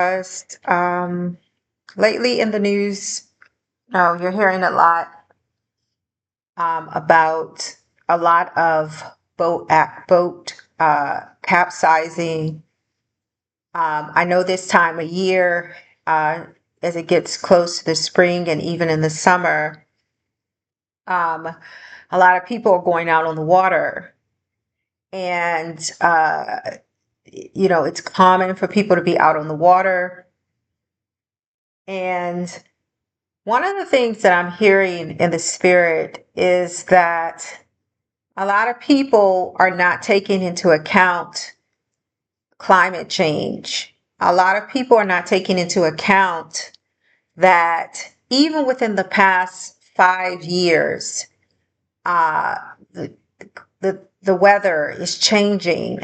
Just lately in the news, no, you're hearing a lot about a lot of boat capsizing. I know this time of year, uh, as it gets close to the spring and even in the summer, um, a lot of people are going out on the water, and it's common for people to be out on the water. And one of the things that I'm hearing in the spirit is that a lot of people are not taking into account climate change. A lot of people are not taking into account that even within the past 5 years, uh, the, the weather is changing.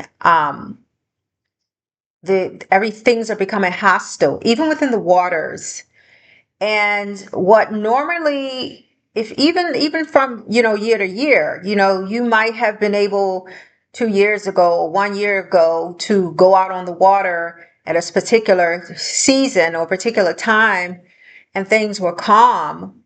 Every things are becoming hostile, even within the waters. And what normally, if even from, year to year, you might have been able 2 years ago, 1 year ago, to go out on the water at a particular season or particular time and things were calm.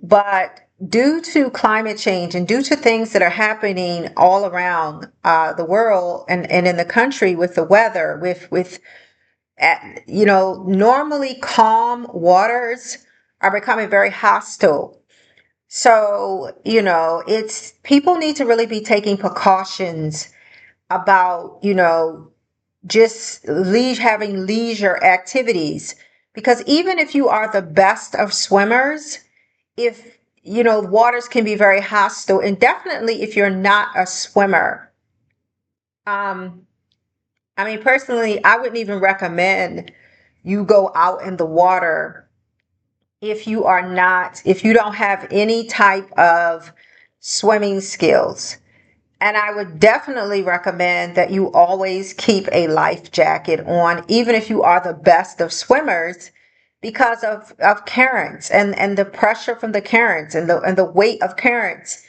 But due to climate change and due to things that are happening all around the world and in the country with the weather, with normally calm waters are becoming very hostile. So, it's people need to really be taking precautions about, just having leisure activities. Because even if you are the best of swimmers, if, waters can be very hostile, and definitely if you're not a swimmer. Um, I mean, personally, I wouldn't even recommend you go out in the water if you don't have any type of swimming skills. And I would definitely recommend that you always keep a life jacket on, even if you are the best of swimmers, because of currents and the pressure from the currents and the weight of currents,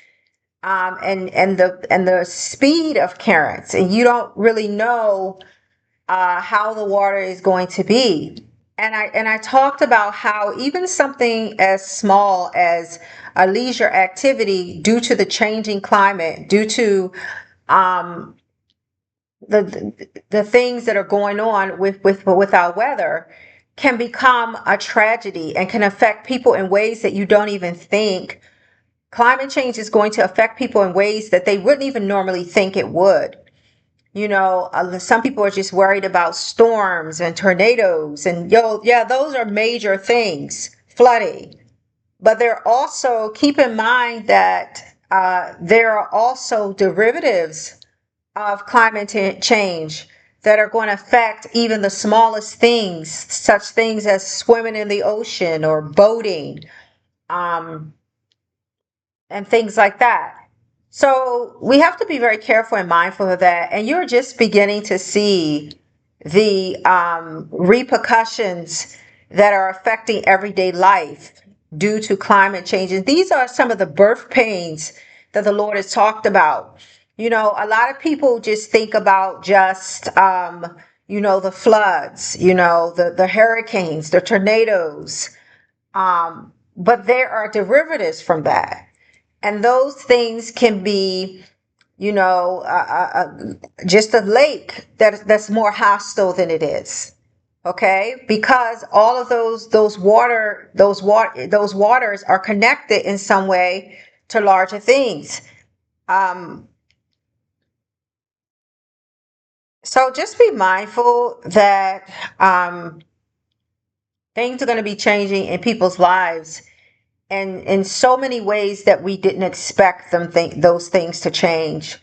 and the speed of currents. And you don't really know how the water is going to be. And I talked about how even something as small as a leisure activity, due to the changing climate, due to um, the things that are going on with our weather, can become a tragedy and can affect people in ways that you don't even think. Climate change is going to affect people in ways that they wouldn't even normally think it would. Some people are just worried about storms and tornadoes, and yeah, those are major things, flooding. But they're also, keep in mind that there are also derivatives of change that are going to affect even the smallest things, such things as swimming in the ocean or boating, um, and things like that. So we have to be very careful and mindful of that. And you're just beginning to see the repercussions that are affecting everyday life due to climate change. And these are some of the birth pains that the Lord has talked about. A lot of people just think about just, the floods, the hurricanes, the tornadoes. But there are derivatives from that. And those things can be, you know, uh, uh, just a lake that's more hostile than it is. Okay, because all of those waters are connected in some way to larger things. Um, so just be mindful that things are going to be changing in people's lives, and in so many ways that we didn't expect those things to change.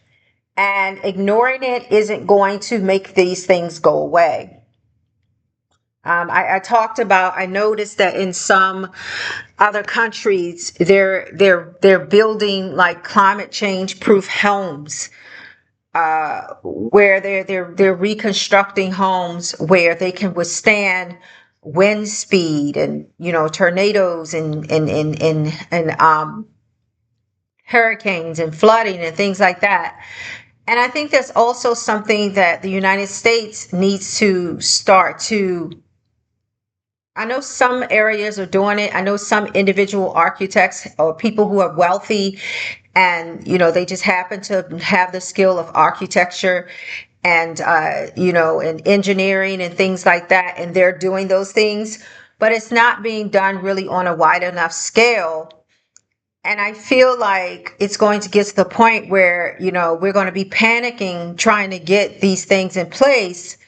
And ignoring it isn't going to make these things go away. I noticed that in some other countries, they're building like climate change proof homes, where they're reconstructing homes where they can withstand wind speed and, tornadoes and hurricanes and flooding and things like that. And I think that's also something that the United States needs to start to I know some areas are doing it. I know some individual architects or people who are wealthy and, they just happen to have the skill of architecture and, and engineering and things like that. And they're doing those things, but it's not being done really on a wide enough scale. And I feel like it's going to get to the point where, we're going to be panicking trying to get these things in place.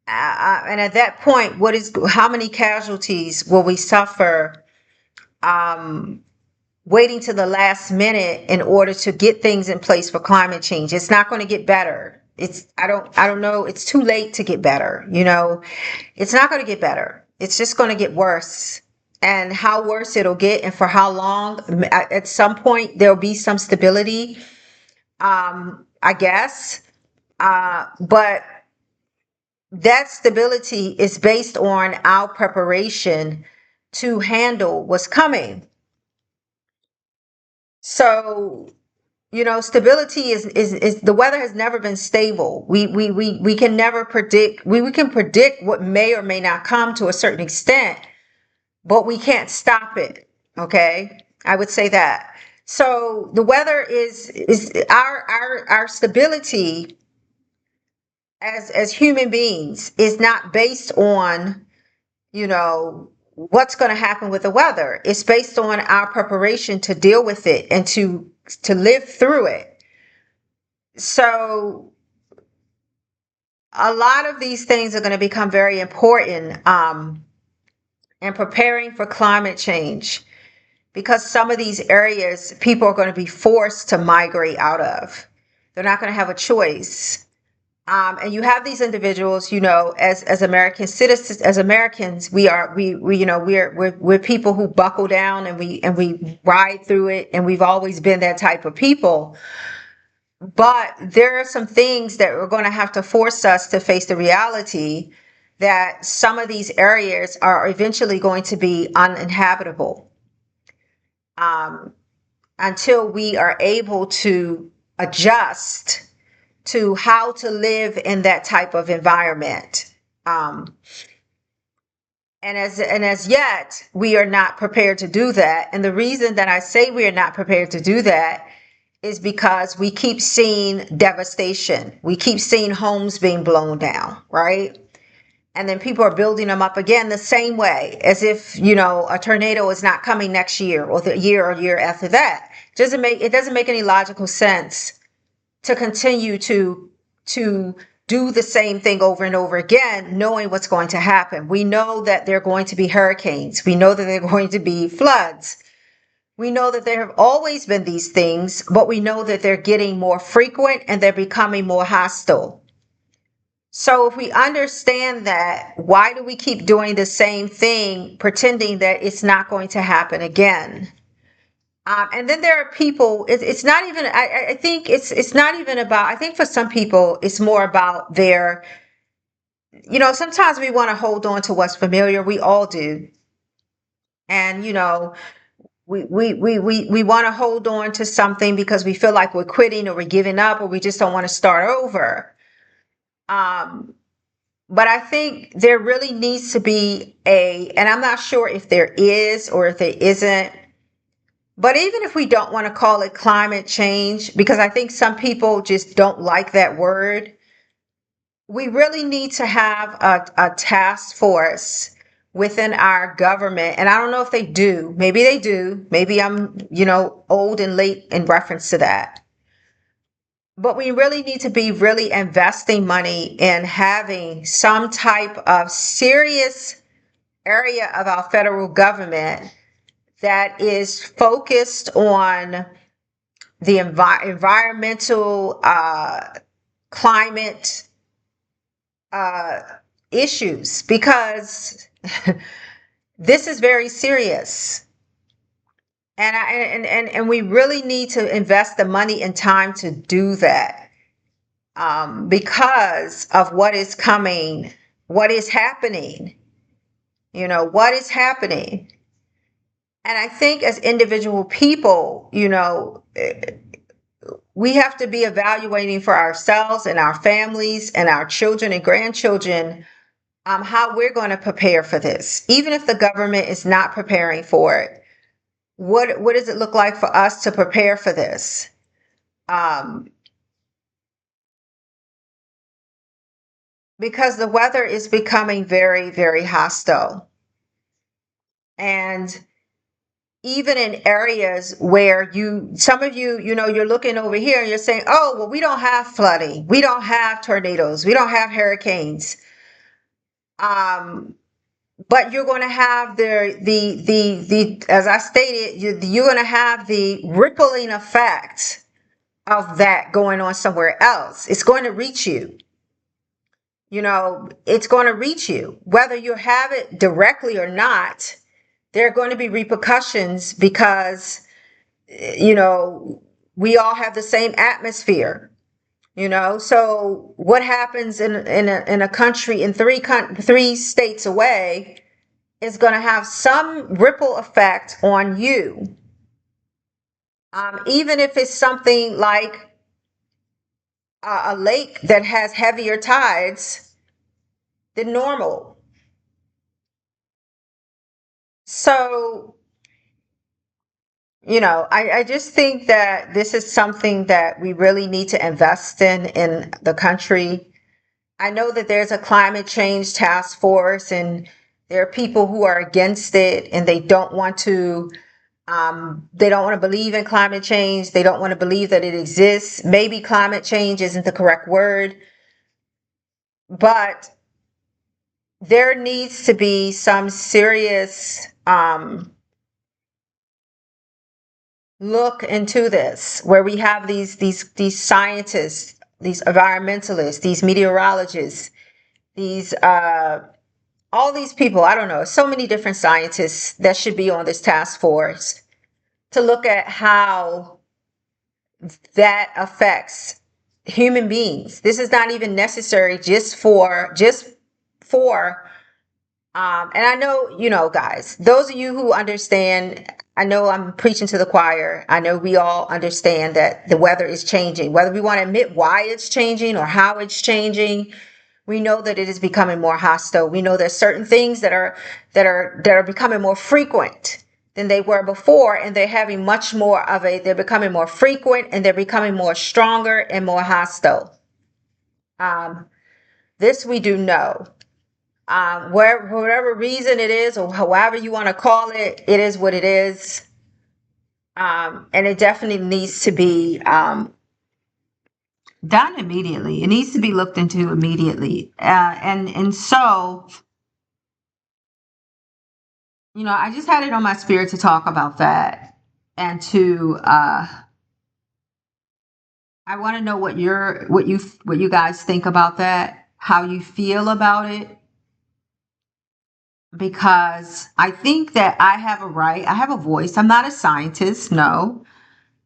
And at that point, how many casualties will we suffer um, waiting to the last minute in order to get things in place for climate change? It's not going to get better. I don't know. It's too late to get better. It's not going to get better. It's just going to get worse. And how worse it'll get and for how long, at some point, there'll be some stability, I guess. But that stability is based on our preparation to handle what's coming. So, stability is the weather has never been stable. We can never predict. We can predict what may or may not come to a certain extent, but we can't stop it. Okay, I would say that. So the weather is our stability as human beings is not based on what's going to happen with the weather. It's based on our preparation to deal with it and to live through it. So a lot of these things are going to become very important in preparing for climate change, because some of these areas people are going to be forced to migrate out of. They're not going to have a choice. And you have these individuals, as American citizens, as Americans, we're people who buckle down and we ride through it, and we've always been that type of people. But there are some things that are going to have to force us to face the reality that some of these areas are eventually going to be uninhabitable, um, until we are able to adjust to how to live in that type of environment. Um, and as yet, we are not prepared to do that. And the reason that I say we are not prepared to do that is because we keep seeing devastation. We keep seeing homes being blown down, right? And then people are building them up again the same way, as if, a tornado is not coming next year or the year after that. It doesn't make any logical sense to continue to do the same thing over and over again, knowing what's going to happen. We know that there are going to be hurricanes. We know that there are going to be floods. We know that there have always been these things, but we know that they're getting more frequent and they're becoming more hostile. So if we understand that, why do we keep doing the same thing, pretending that it's not going to happen again? And then there are people. It's not even. I think it's not even about. I think for some people, it's more about their. Sometimes we want to hold on to what's familiar. We all do, and we want to hold on to something because we feel like we're quitting or we're giving up or we just don't want to start over. Um, but I think there really needs to be and I'm not sure if there is or if there isn't. But even if we don't want to call it climate change, because I think some people just don't like that word, we really need to have a task force within our government. And I don't know if they do. Maybe they do. Maybe I'm, old and late in reference to that. But we really need to be really investing money in having some type of serious area of our federal government that is focused on the environmental, climate uh, issues, because this is very serious. And we really need to invest the money and time to do that, because of what is coming, what is happening, what is happening. And I think as individual people, we have to be evaluating for ourselves and our families and our children and grandchildren, how we're going to prepare for this. Even if the government is not preparing for it, what does it look like for us to prepare for this? Um, because the weather is becoming very, very hostile. And even in areas where some of you, you're looking over here and you're saying, oh, well, we don't have flooding. We don't have tornadoes. We don't have hurricanes. Um, but you're going to have as I stated, you're going to have the rippling effect of that going on somewhere else. It's going to reach you. It's going to reach you. Whether you have it directly or not, there are going to be repercussions because, you know, we all have the same atmosphere. So what happens in a country in three states away is going to have some ripple effect on you. Even if it's something like a lake that has heavier tides than normal. So, I just think that this is something that we really need to invest in the country. I know that there's a climate change task force and there are people who are against it and they don't want to believe in climate change. They don't want to believe that it exists. Maybe climate change isn't the correct word, but there needs to be some serious look into this, where we have these scientists, these environmentalists, these meteorologists, these all these people. I don't know, so many different scientists that should be on this task force to look at how that affects human beings. This is not even necessary just for and I know, guys, those of you who understand, I know I'm preaching to the choir. I know we all understand that the weather is changing, whether we want to admit why it's changing or how it's changing. We know that it is becoming more hostile. We know there's certain things that are becoming more frequent than they were before, and they're becoming more frequent, and they're becoming more stronger and more hostile. This we do know. Whatever reason it is, or however you want to call it, it is what it is. And it definitely needs to be done immediately. It needs to be looked into immediately. And so, I just had it on my spirit to talk about that, and I want to know what you guys think about that, how you feel about it, because I think that I have a right, I have a voice. I'm not a scientist, no,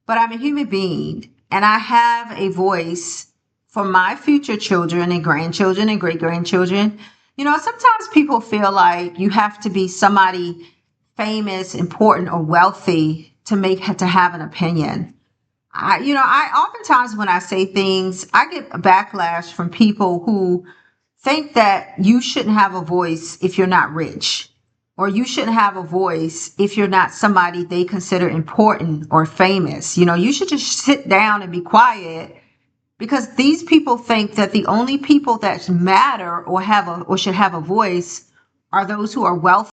but I'm a human being and I have a voice for my future children and grandchildren and great grandchildren. Sometimes people feel like you have to be somebody famous, important, or wealthy to have an opinion. I oftentimes when I say things, I get a backlash from people who think that you shouldn't have a voice if you're not rich, or you shouldn't have a voice if you're not somebody they consider important or famous. You should just sit down and be quiet, because these people think that the only people that matter or should have a voice are those who are wealthy